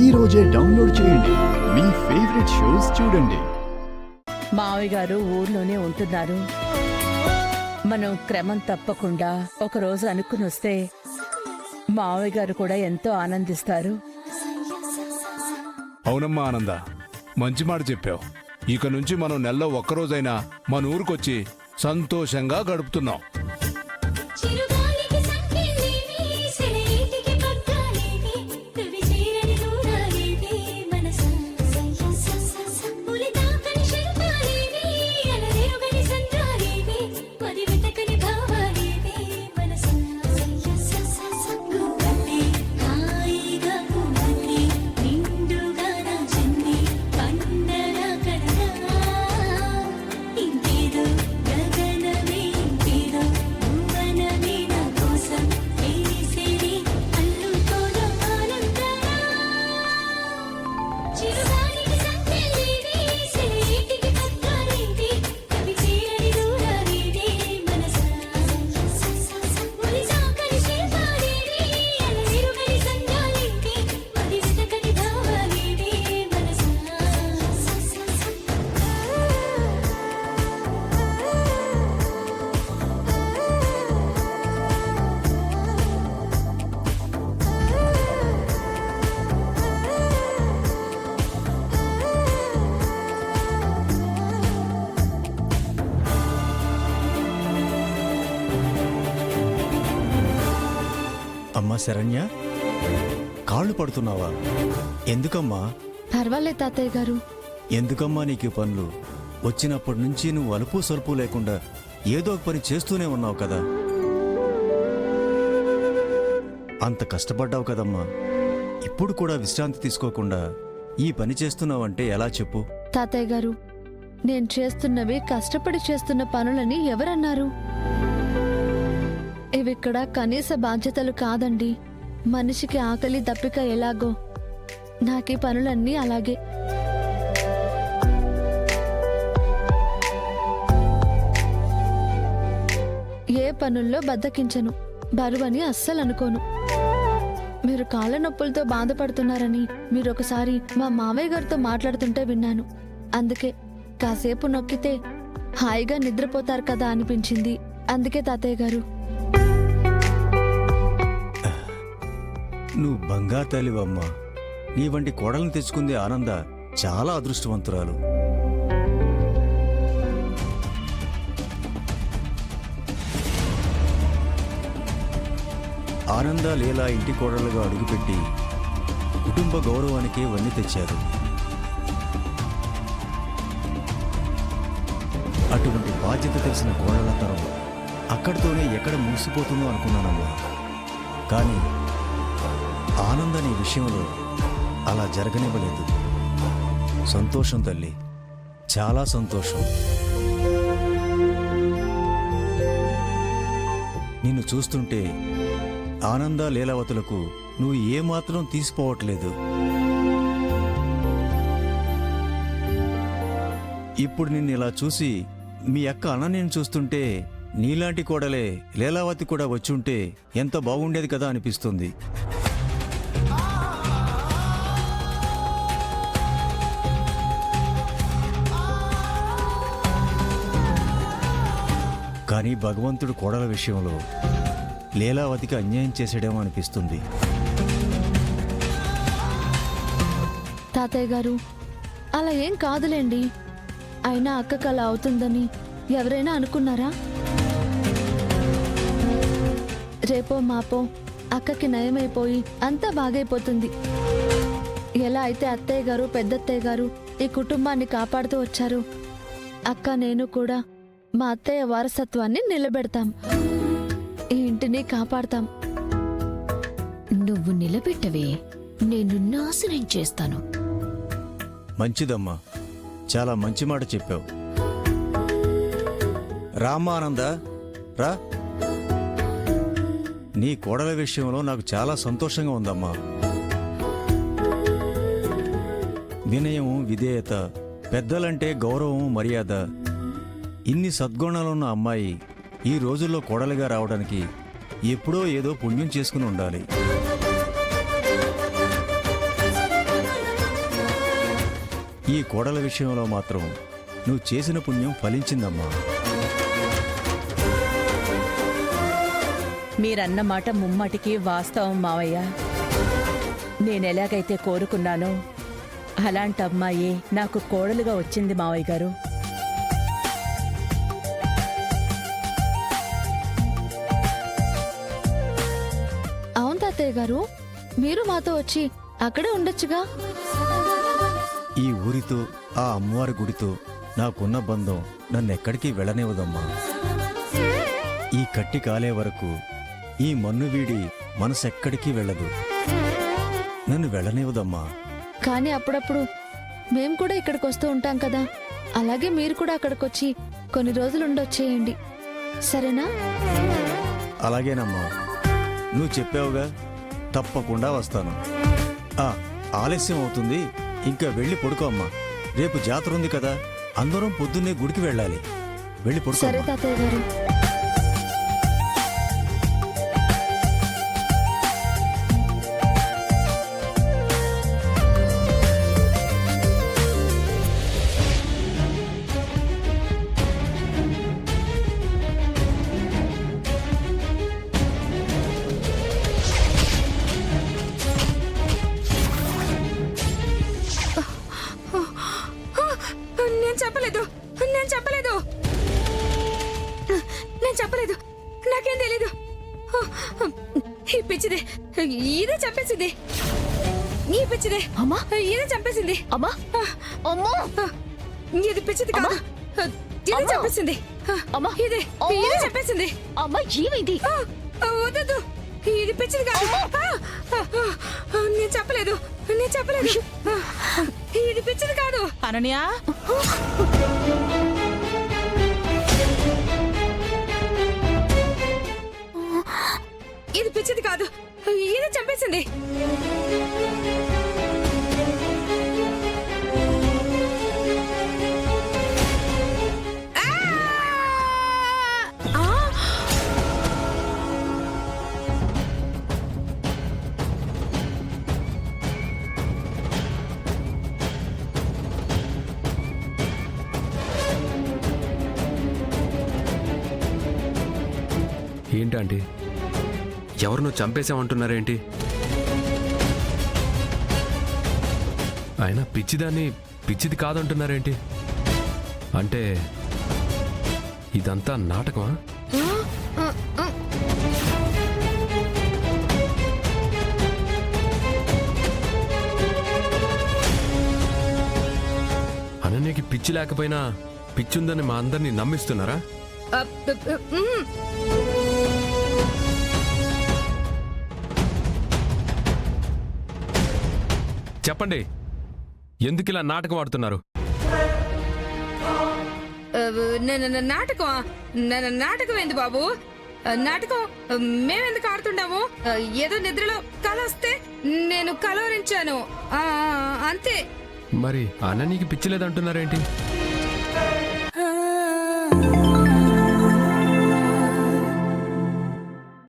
ఈ రోజే డౌన్లోడ్ చేయండి. మీ ఫేవరెట్ షోస్ చూడండి. మావయ్య గారు ఊర్లోనే ఉంటున్నారు. మనం క్రమం తప్పకుండా ఒకరోజు అనుకుని వస్తే మావయ్య గారు కూడా ఎంతో ఆనందిస్తారు. అవునమ్మా ఆనంద, మంచి మాట చెప్పావు. ఇక నుంచి మనం నెలలో ఒక్కరోజైనా మన ఊరికొచ్చి సంతోషంగా గడుపుతున్నాం. అమ్మా శరణ్య, కాళ్ళు పడుతున్నావా? ఎందుకమ్మా? పర్వాలేదు తాతయ్య గారు. ఎందుకమ్మా నీకు పనులు? వచ్చినప్పటి నుంచి నువ్వు అలుపు సొలుపు లేకుండా ఏదో ఒక పని చేస్తూనే ఉన్నావు కదా. అంత కష్టపడ్డావు కదమ్మా. ఇప్పుడు కూడా విశ్రాంతి తీసుకోకుండా ఈ పని చేస్తున్నావంటే ఎలా చెప్పు? తాతయ్య గారు, నేను చేస్తున్నవి కష్టపడి చేస్తున్న పనులని ఎవరన్నారు? ఇవిక్కడ కనీస బాధ్యతలు కాదండి. మనిషికి ఆకలి దప్పిక ఎలాగో నాకీ పనులన్నీ అలాగే. ఏ పనుల్లో బద్దకించను, బరువని అస్సలు అనుకోను. మీరు కాళ్ళ నొప్పులతో బాధపడుతున్నారని మీరొకసారి మా మావయ్య గారితో మాట్లాడుతుంటే విన్నాను. అందుకే కాసేపు నొక్కితే హాయిగా నిద్రపోతారు కదా అనిపించింది. అందుకే తాతయ్య గారు. నువ్వు బంగారు తల్లివమ్మా. నీ వంటి కోడల్ని తెచ్చుకుందే ఆనంద చాలా అదృష్టవంతురాలు. ఆనంద లీలా ఇంటి కోడలుగా అడుగుపెట్టి కుటుంబ గౌరవానికి వన్నీ తెచ్చారు. అటువంటి బాధ్యత తెలిసిన కోడళ్ల తరం అక్కడితోనే ఎక్కడ ముగిసిపోతుందో అనుకున్నానమ్మా. కానీ ఆనంద నీ విషయంలో అలా జరగనివ్వలేదు. సంతోషం తల్లి, చాలా సంతోషం. నిన్ను చూస్తుంటే ఆనంద లీలావతులకు నువ్వు ఏమాత్రం తీసిపోవట్లేదు. ఇప్పుడు నిన్ను ఇలా చూసి మీ అక్క అనన్యను చూస్తుంటే నీలాంటి కోడలే లీలావతి కూడా వచ్చుంటే ఎంత బాగుండేది కదా అనిపిస్తుంది. కానీ భగవంతుడు కోడల విషయంలో లీలావతికి అన్యాయం చేసేడేమో అనిపిస్తుంది. తాతయ్య గారు, అలా ఏం కాదులేండి. అయినా అక్కకు అలా అవుతుందని ఎవరైనా అనుకున్నారా? రేపో మాపో అక్కకి నయమైపోయి అంతా బాగైపోతుంది. ఎలా అయితే అత్తయ్య గారు పెద్దత్తయ్య గారు ఈ కుటుంబాన్ని కాపాడుతూ వచ్చారు, అక్క నేను కూడా మా అత్తయ్య వారసత్వాన్ని నిలబెడతాం. ఈ ఇంటిని కాపాడతాం. నువ్వు నిలబెట్టవే, నేను నాశనం చేస్తాను. మంచిదమ్మా, చాలా మంచి మాట చెప్పావు. రామ్మా ఆనంద, రా. నీ కోడల విషయంలో నాకు చాలా సంతోషంగా ఉందమ్మా. వినయం, విధేయత, పెద్దలంటే గౌరవం, మర్యాద, ఇన్ని సద్గుణాలున్న అమ్మాయి ఈ రోజుల్లో కోడలిగా రావడానికి ఎప్పుడో ఏదో పుణ్యం చేసుకుని ఉండాలి. ఈ కోడల విషయంలో మాత్రం నువ్వు చేసిన పుణ్యం ఫలించిందమ్మా. మీరన్న మాట ముమ్మాటికి వాస్తవం మావయ్య. నేనెలాగైతే కోరుకున్నానో అలాంటి అమ్మాయే నాకు కోడలుగా వచ్చింది మావయ్య గారు. అవును తాతయ్య గారు, మీరు మాతో వచ్చి అక్కడే ఉండొచ్చుగా. ఈ ఊరితో ఆ అమ్మవారి గుడితో నాకున్న బంధం నన్నెక్కడికి వెళ్ళనివ్వదమ్మా. ఈ కట్టి కాలే వరకు ఈ మన్ను వీడి మనసెక్కడికి వెళ్ళదు. నన్ను వెళ్ళనివ్వదమ్మా. కానీ అప్పుడప్పుడు మేము కూడా ఇక్కడికి వస్తూ ఉంటాం కదా, అలాగే మీరు కూడా అక్కడికొచ్చి కొన్ని రోజులు ఉండొచ్చేయండి, సరేనా? అలాగేనమ్మా, నువ్వు చెప్పావుగా, తప్పకుండా వస్తాను. ఆలస్యం అవుతుంది, ఇంకా వెళ్ళి పడుకో అమ్మా. రేపు జాతర ఉంది కదా, అందరం పొద్దున్నే గుడికి వెళ్ళాలి. వెళ్ళి పడుకో సరే అమ్మా. తాతయ్య గారు. నేను చెప్పలేదు, నాకేం తెలీదు. ఈ పిచ్చిదే ఇదే చంపేసింది. ఈ పిచ్చిదే అమ్మా ఇదే చంపేసింది. అమ్మా అమ్మో ఇది పిచ్చిది కాదు, ఇదే అమ్మా. చంపేసింది. అమ్మా ఇదే ఇదే చంపేసింది. అమ్మా ఏమైంది? వద్దు, ఇది పిచ్చిది కాదు. నేను చెప్పలేదు, నేను చెప్పలేదు. ఇది పిచ్చిది కాదు. అనన్య, ఇది పిచ్చిది కాదు, ఇదే చంపేసింది. ఏంటంటే ఎవరినో చంపేశామంటున్నారేంటి? ఆయన పిచ్చిదాన్ని పిచ్చిది కాదంటున్నారేంటి? అంటే ఇదంతా నాటకమా? అనన్యకి పిచ్చి లేకపోయినా పిచ్చుందని మా అందరినీ నమ్మిస్తున్నారా? చెప్పండి, ఎందుకు ఇలా నాటకం ఆడుతున్నారు? నాటకం ఏంది బాబు? నాటకం మేమెందుకు ఆడుతుంటాము? ఏదో నిద్రలో కల వస్తే నేను కలవరించాను, అంతే. మరి అనన్యకి పిచ్చి లేదంటున్నారేంటి?